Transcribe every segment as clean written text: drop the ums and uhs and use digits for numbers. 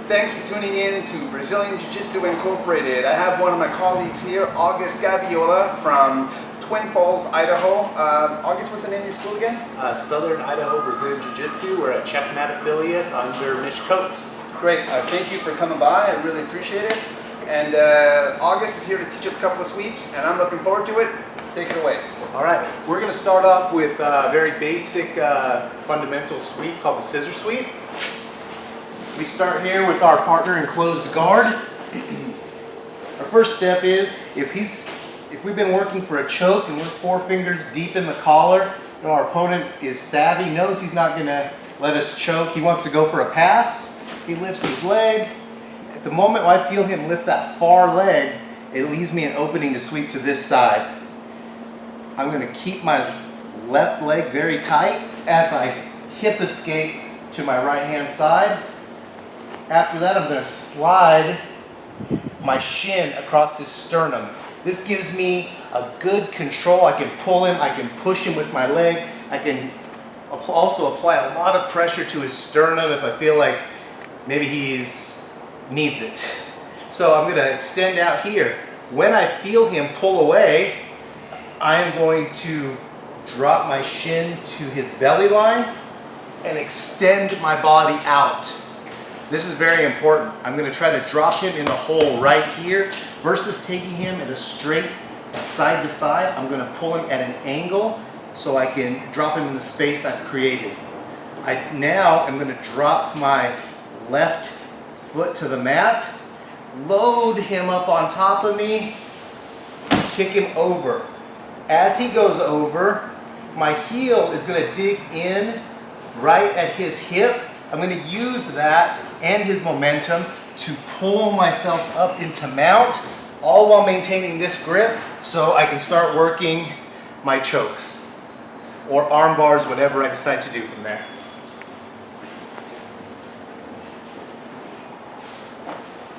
Thanks for tuning in to Brazilian Jiu-Jitsu Incorporated. I have one of my colleagues here, August Gabiola from Twin Falls, Idaho. August, what's the name of your school again? Southern Idaho Brazilian Jiu-Jitsu. We're a CheckMat affiliate under Mitch Coates. Great. Thank you for coming by. I really appreciate it. And August is here to teach us a couple of sweeps, and I'm looking forward to it. Take it away. All right. We're going to start off with a very basic fundamental sweep called the scissor sweep. We start here with our partner in closed guard. Our first step is, if we've been working for a choke and we're 4 fingers deep in the collar, our opponent is savvy, knows he's not going to let us choke. He wants to go for a pass. He lifts his leg. At the moment I feel him lift that far leg, it leaves me an opening to sweep to this side. I'm going to keep my left leg very tight as I hip escape to my right hand side. After that, I'm going to slide my shin across his sternum. This gives me a good control. I can pull him, I can push him with my leg. I can also apply a lot of pressure to his sternum if I feel like maybe he needs it. So I'm going to extend out here. When I feel him pull away, I am going to drop my shin to his belly line and extend my body out. This is very important. I'm going to try to drop him in the hole right here versus taking him at a straight side to side. I'm going to pull him at an angle so I can drop him in the space I've created. Now I'm going to drop my left foot to the mat, load him up on top of me, kick him over. As he goes over, my heel is going to dig in right at his hip. I'm going to use that and his momentum to pull myself up into mount, all while maintaining this grip so I can start working my chokes or arm bars, whatever I decide to do from there.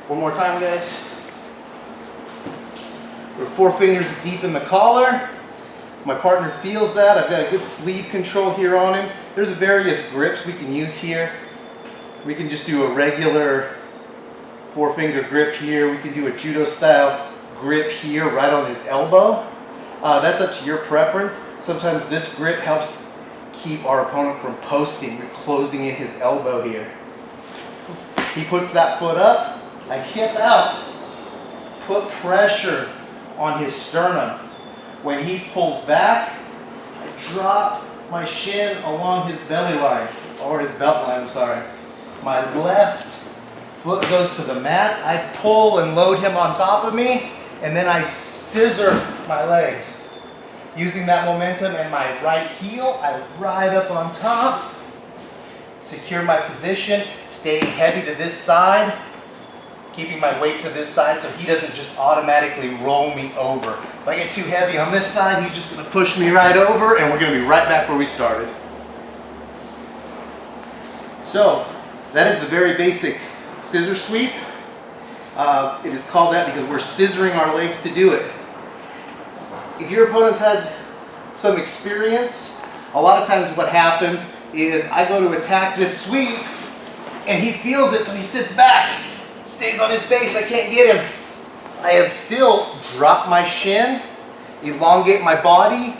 One more time, guys. We're 4 fingers deep in the collar. My partner feels that. I've got a good sleeve control here on him. There's various grips we can use here. We can just do a regular 4-finger grip here. We can do a judo style grip here right on his elbow. That's up to your preference. Sometimes this grip helps keep our opponent from posting. We're closing in his elbow here. He puts that foot up. I hip out. Put pressure on his sternum. When he pulls back, I drop my shin along his belly line, or his belt line, I'm sorry. My left foot goes to the mat. I pull and load him on top of me, and then I scissor my legs. Using that momentum and my right heel, I ride up on top, secure my position, stay heavy to this side, keeping my weight to this side so he doesn't just automatically roll me over. If I get too heavy on this side, he's just going to push me right over, and we're going to be right back where we started. So, that is the very basic scissor sweep. It is called that because we're scissoring our legs to do it. If your opponent's had some experience, a lot of times what happens is I go to attack this sweep, and he feels it, so he sits back. Stays on his base, I can't get him. I have still dropped my shin, elongate my body,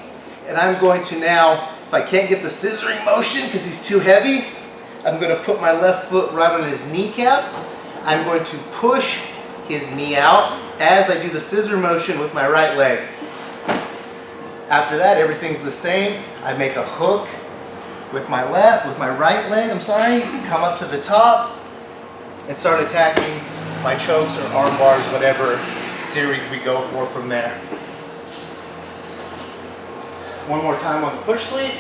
and I'm going to now, if I can't get the scissoring motion because he's too heavy, I'm going to put my left foot right on his kneecap. I'm going to push his knee out as I do the scissor motion with my right leg. After that, everything's the same. I make a hook with my right leg, come up to the top, and start attacking my chokes or arm bars, whatever series we go for from there. One more time on the push sweep.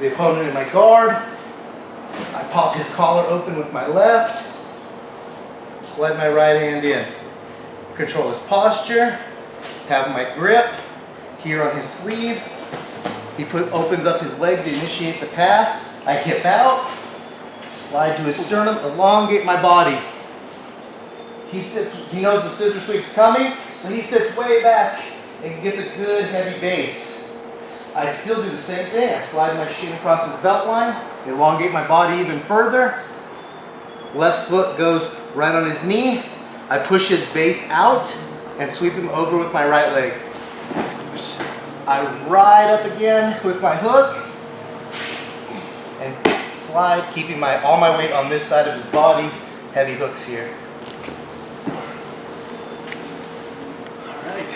The opponent in my guard. I pop his collar open with my left. Slide my right hand in. Control his posture. Have my grip here on his sleeve. He opens up his leg to initiate the pass. I hip out. Slide to his sternum, elongate my body. He knows the scissor sweep's coming, so he sits way back and gets a good heavy base. I still do the same thing. I slide my shin across his belt line, elongate my body even further, Left foot goes right on his knee. I push his base out and sweep him over with my right leg. I ride up again with my hook and slide, keeping all my weight on this side of his body. Heavy hooks here. All right.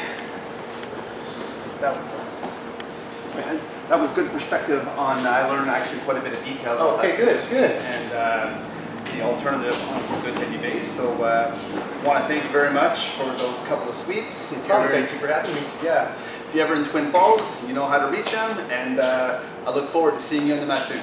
That was good perspective on, I learned actually quite a bit of details. Oh, okay, good. And the alternative on some good heavy base. So want to thank you very much for those couple of sweeps. Thank you for having me. Yeah. If you're ever in Twin Falls, you know how to reach them, and I look forward to seeing you on the mat soon.